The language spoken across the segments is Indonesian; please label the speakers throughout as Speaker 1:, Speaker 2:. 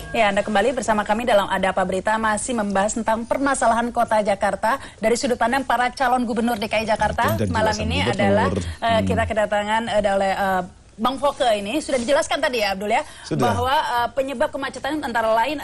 Speaker 1: Ya, Anda kembali bersama kami dalam Ada Apa Berita, masih membahas tentang permasalahan kota Jakarta dari sudut pandang para calon gubernur DKI Jakarta. Malam ini adalah kita kedatangan oleh Bang Foke ini. Sudah dijelaskan tadi ya Abdul ya, bahwa penyebab kemacetan antara lain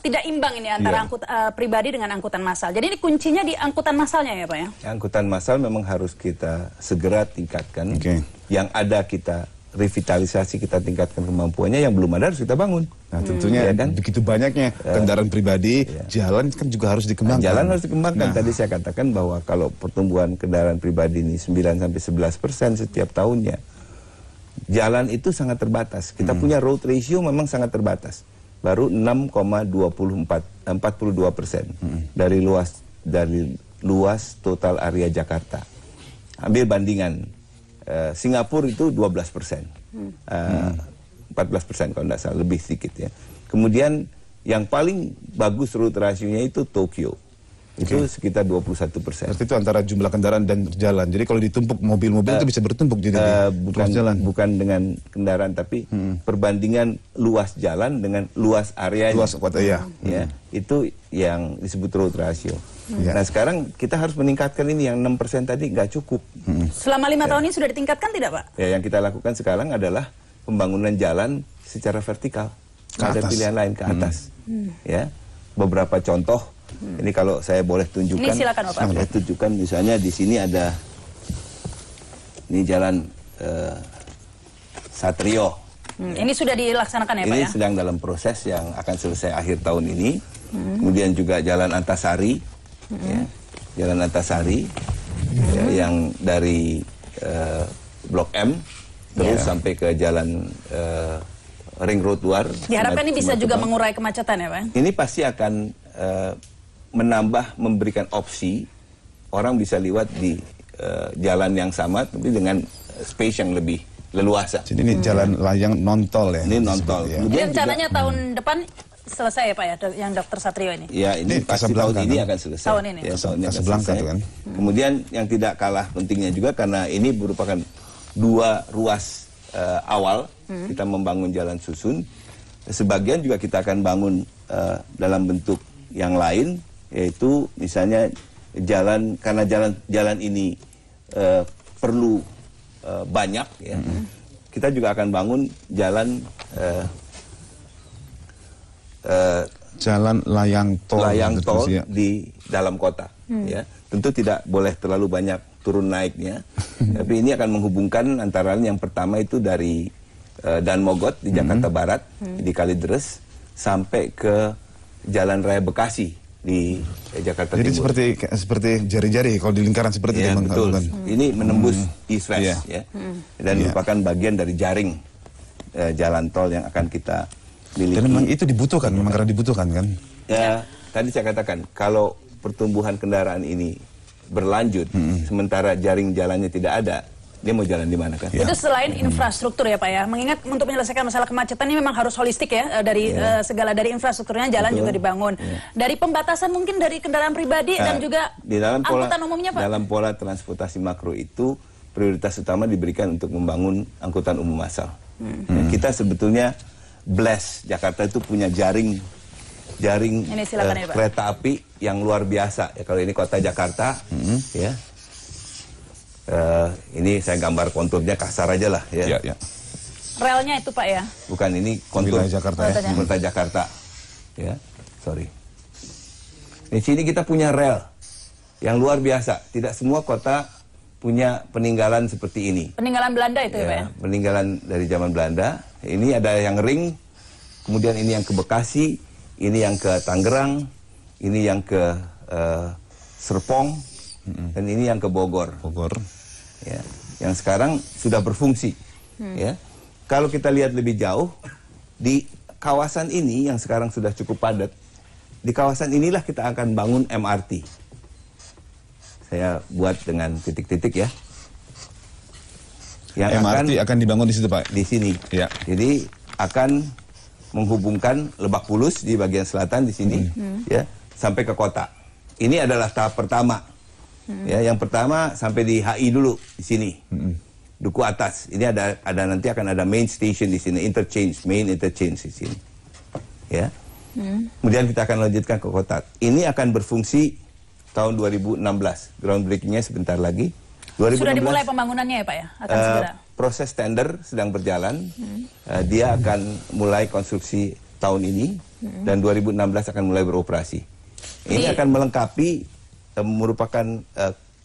Speaker 1: tidak imbang ini antara pribadi dengan angkutan massal. Jadi ini kuncinya di angkutan massalnya ya Pak ya?
Speaker 2: Angkutan massal memang harus kita segera tingkatkan. Yang ada kita revitalisasi, kita tingkatkan kemampuannya, yang belum ada harus kita bangun.
Speaker 3: Nah tentunya kan? Begitu banyaknya kendaraan pribadi, jalan kan juga harus dikembangkan.
Speaker 2: Jalan harus dikembangkan. Tadi saya katakan bahwa kalau pertumbuhan kendaraan pribadi ini 9-11% setiap tahunnya, jalan itu sangat terbatas. Kita punya road ratio memang sangat terbatas. Baru 6,42% dari luas total area Jakarta. Ambil bandingan Singapura itu 12%, 14% kalau tidak salah, lebih sedikit ya. Kemudian yang paling bagus road ratio-nya itu Tokyo, itu sekitar 21%.
Speaker 3: Berarti itu antara jumlah kendaraan dan jalan. Jadi kalau ditumpuk mobil-mobil itu bisa bertumpuk jadi
Speaker 2: bukan dengan kendaraan, tapi perbandingan luas jalan dengan luas area.
Speaker 3: Luas kota ya.
Speaker 2: Itu yang disebut road ratio. Nah sekarang kita harus meningkatkan ini, yang 6% tadi nggak cukup.
Speaker 1: Selama 5 tahun ini sudah ditingkatkan tidak Pak?
Speaker 2: Ya, yang kita lakukan sekarang adalah pembangunan jalan secara vertikal. Nggak ada pilihan lain, ke atas. Ya, beberapa contoh. Ini kalau saya boleh tunjukkan.
Speaker 1: Ini silakan Bapak.
Speaker 2: Saya tunjukkan misalnya di sini ada, ini jalan Satrio.
Speaker 1: Ini sudah dilaksanakan ya Pak ya?
Speaker 2: Ini sedang dalam proses yang akan selesai akhir tahun ini. Kemudian juga jalan Antasari. Jalan Antasari yang dari Blok M terus sampai ke jalan Ring Road luar.
Speaker 1: Diharapkan ini bisa juga mengurai kemacetan ya Pak?
Speaker 2: Ini pasti akan memberikan opsi orang bisa lewat di jalan yang sama tapi dengan space yang lebih leluasa.
Speaker 3: Jadi ini jalan layang non-tol ya?
Speaker 2: Ini non-tol.
Speaker 1: Ya. Jadi rencananya tahun depan selesai ya Pak ya, yang Dr. Satrio ini?
Speaker 2: Ya, ini pasti tahun ini akan selesai.
Speaker 1: Tahun ini?
Speaker 2: Ya, tahun ini akan
Speaker 3: selesai.
Speaker 2: Kan? Kemudian yang tidak kalah pentingnya juga, karena ini merupakan dua ruas awal kita membangun jalan susun. Sebagian juga kita akan bangun dalam bentuk yang lain, yaitu misalnya jalan, karena jalan ini perlu banyak ya. Kita juga akan bangun jalan
Speaker 3: jalan layang tol
Speaker 2: di dalam kota. Ya, tentu tidak boleh terlalu banyak turun naiknya, tapi ini akan menghubungkan antara lain, yang pertama itu dari Dan Mogot di Jakarta Barat, di Kalideres, sampai ke Jalan Raya Bekasi di Jakarta
Speaker 3: Jadi
Speaker 2: Timur.
Speaker 3: seperti jari-jari kalau di lingkaran seperti itu.
Speaker 2: Betul. Ini menembus east-west ya. Dan merupakan bagian dari jaring jalan tol yang akan kita miliki.
Speaker 3: Dan memang itu dibutuhkan, memang karena dibutuhkan kan?
Speaker 2: Ya, tadi saya katakan, kalau pertumbuhan kendaraan ini berlanjut, sementara jaring jalannya tidak ada, dia mau jalan di mana kan?
Speaker 1: Itu selain infrastruktur ya Pak ya, mengingat untuk menyelesaikan masalah kemacetan ini memang harus holistik ya, dari segala, dari infrastrukturnya, jalan juga dibangun. Dari pembatasan mungkin dari kendaraan pribadi dan juga
Speaker 2: di dalam
Speaker 1: angkutan umumnya Pak?
Speaker 2: Dalam pola transportasi makro itu, prioritas utama diberikan untuk membangun angkutan umum massal. Kita sebetulnya blessed, Jakarta itu punya jaring kereta api yang luar biasa ya. Kalau ini kota Jakarta ya, ini saya gambar konturnya kasar aja lah ya.
Speaker 1: Relnya itu Pak ya?
Speaker 2: Bukan, ini kontur
Speaker 3: Jakarta ya.
Speaker 2: Kota Jakarta ya, sorry. Di sini kita punya rel yang luar biasa. Tidak semua kota punya peninggalan seperti ini.
Speaker 1: Peninggalan Belanda itu ya Pak ya?
Speaker 2: Peninggalan dari zaman Belanda. Ini ada yang ring, kemudian ini yang ke Bekasi, ini yang ke Tangerang, ini yang ke Serpong, dan ini yang ke Bogor. Ya, yang sekarang sudah berfungsi. Ya, kalau kita lihat lebih jauh, di kawasan ini yang sekarang sudah cukup padat, di kawasan inilah kita akan bangun MRT. Saya buat dengan titik-titik ya.
Speaker 3: Yang MRT akan dibangun di situ Pak?
Speaker 2: Di sini. Ya. Jadi akan menghubungkan Lebak Bulus di bagian selatan di sini, ya, sampai ke kota. Ini adalah tahap pertama. Ya, yang pertama sampai di HI dulu di sini. Duku Atas. Ini ada nanti akan ada main station di sini, main interchange di sini. Ya. Kemudian kita akan lanjutkan ke kota. Ini akan berfungsi tahun 2016. Groundbreakingnya sebentar lagi. 2016,
Speaker 1: sudah dimulai pembangunannya ya Pak ya? Akan segera.
Speaker 2: Proses tender sedang berjalan. Dia akan mulai konstruksi tahun ini dan 2016 akan mulai beroperasi. Ini akan melengkapi, merupakan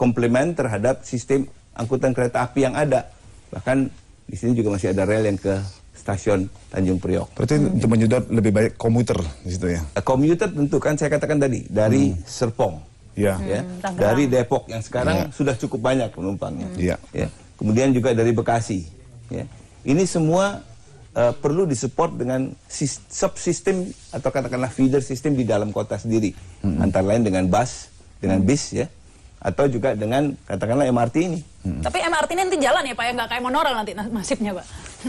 Speaker 2: komplement terhadap sistem angkutan kereta api yang ada. Bahkan di sini juga masih ada rel yang ke stasiun Tanjung Priok.
Speaker 3: Berarti untuk menyedot lebih banyak komuter di situ ya?
Speaker 2: Komuter tentu kan saya katakan tadi dari Serpong, ya, dari Depok yang sekarang sudah cukup banyak penumpangnya. Ya. Kemudian juga dari Bekasi. Ya. Ini semua perlu disupport dengan subsistem atau katakanlah feeder system di dalam kota sendiri, antara lain dengan bus, dengan bis ya. Atau juga dengan katakanlah MRT ini.
Speaker 1: Tapi MRT ini nanti jalan ya Pak ya, nggak kayak monorail nanti nasibnya Pak.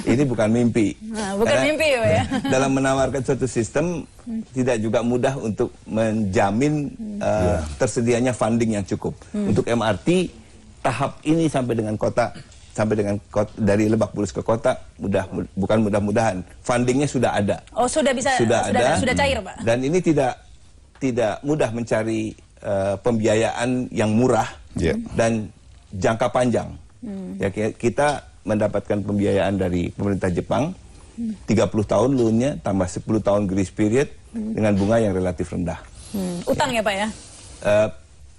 Speaker 2: Ini bukan mimpi.
Speaker 1: Nah, bukan mimpi ya.
Speaker 2: Dalam menawarkan suatu sistem tidak juga mudah untuk menjamin tersedianya funding yang cukup. Untuk MRT tahap ini sampai dengan kota, dari Lebak Bulus ke kota bukan mudah-mudahan fundingnya sudah ada.
Speaker 1: Oh sudah bisa, sudah cair Pak.
Speaker 2: Dan ini tidak mudah mencari pembiayaan yang murah dan jangka panjang. Ya, kita mendapatkan pembiayaan dari pemerintah Jepang 30 tahun loan-nya tambah 10 tahun grace period dengan bunga yang relatif rendah.
Speaker 1: Utang ya Pak ya?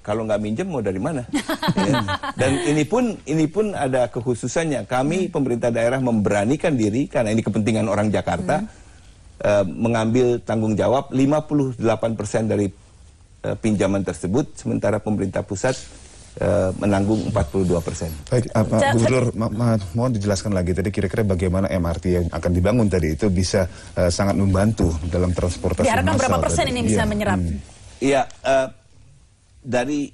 Speaker 2: Kalau nggak minjem mau dari mana? Ya. Dan ini pun ada kekhususannya. Kami pemerintah daerah memberanikan diri karena ini kepentingan orang Jakarta mengambil tanggung jawab 58% dari pinjaman tersebut, sementara pemerintah pusat menanggung 42%.
Speaker 3: Baik, Pak Gubernur, mohon dijelaskan lagi tadi kira-kira bagaimana MRT yang akan dibangun tadi itu bisa sangat membantu dalam transportasi massal.
Speaker 1: Diharapkan berapa persen ini bisa menyerap?
Speaker 2: Iya, dari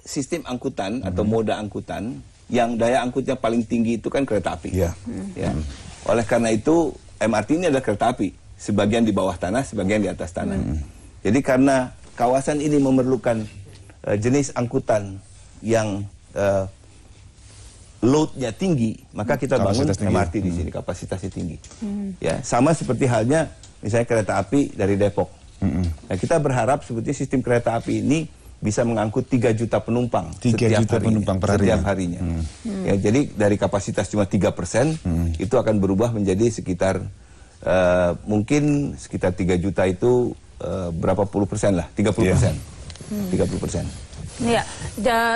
Speaker 2: sistem angkutan atau moda angkutan yang daya angkutnya paling tinggi itu kan kereta api. Ya. Oleh karena itu MRT ini adalah kereta api, sebagian di bawah tanah, sebagian di atas tanah. Jadi karena kawasan ini memerlukan jenis angkutan yang load-nya tinggi, maka kita bangun MRT di sini, kapasitasnya tinggi. Ya, sama seperti halnya misalnya kereta api dari Depok. Nah, kita berharap sebetulnya sistem kereta api ini bisa mengangkut 3 juta penumpang setiap harinya. Ya, jadi dari kapasitas cuma 3%, itu akan berubah menjadi sekitar mungkin sekitar 3 juta itu berapa puluh persen lah, 30%. 30%.
Speaker 1: Ya,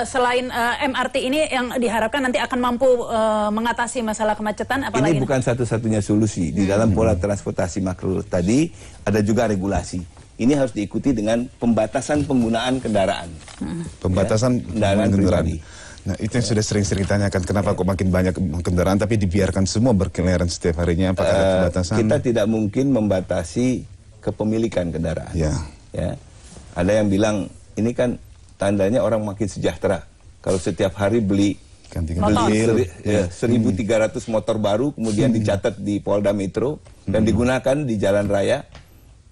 Speaker 1: selain MRT ini yang diharapkan nanti akan mampu mengatasi masalah kemacetan, apalagi?
Speaker 2: Ini bukan satu-satunya solusi. Di dalam pola transportasi makro tadi ada juga regulasi. Ini harus diikuti dengan pembatasan penggunaan kendaraan.
Speaker 3: Pembatasan
Speaker 2: kendaraan pribadi.
Speaker 3: Nah, itu yang sudah sering-sering ditanyakan, kenapa kok makin banyak kendaraan tapi dibiarkan semua berkeliaran setiap harinya, apakah ada pembatasan?
Speaker 2: Kita tidak mungkin membatasi kepemilikan kendaraan. Ya. Ada yang bilang ini kan tandanya orang makin sejahtera kalau setiap hari beli 1.300 motor baru, kemudian dicatat di Polda Metro dan digunakan di jalan raya,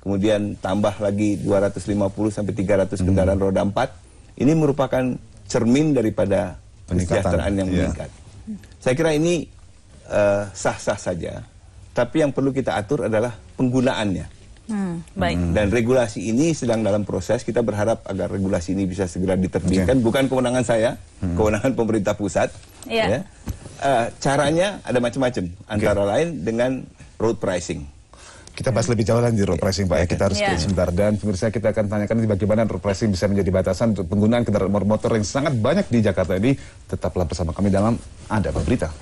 Speaker 2: kemudian tambah lagi 250 sampai 300 kendaraan roda 4. Ini merupakan cermin daripada kesejahteraan yang meningkat. Saya kira ini sah-sah saja, tapi yang perlu kita atur adalah penggunaannya.
Speaker 1: Baik.
Speaker 2: Dan regulasi ini sedang dalam proses. Kita berharap agar regulasi ini bisa segera diterbitkan. Bukan kewenangan saya, kewenangan pemerintah pusat. Ya. Caranya ada macam-macam, antara lain dengan road pricing.
Speaker 3: Kita bahas lebih jauh lagi di road pricing, Pak. Kita harus sebentar. Dan pemirsa, kita akan tanyakan bagaimana road pricing bisa menjadi batasan untuk penggunaan kendaraan motor yang sangat banyak di Jakarta ini. Tetaplah bersama kami dalam Ada Apa Berita.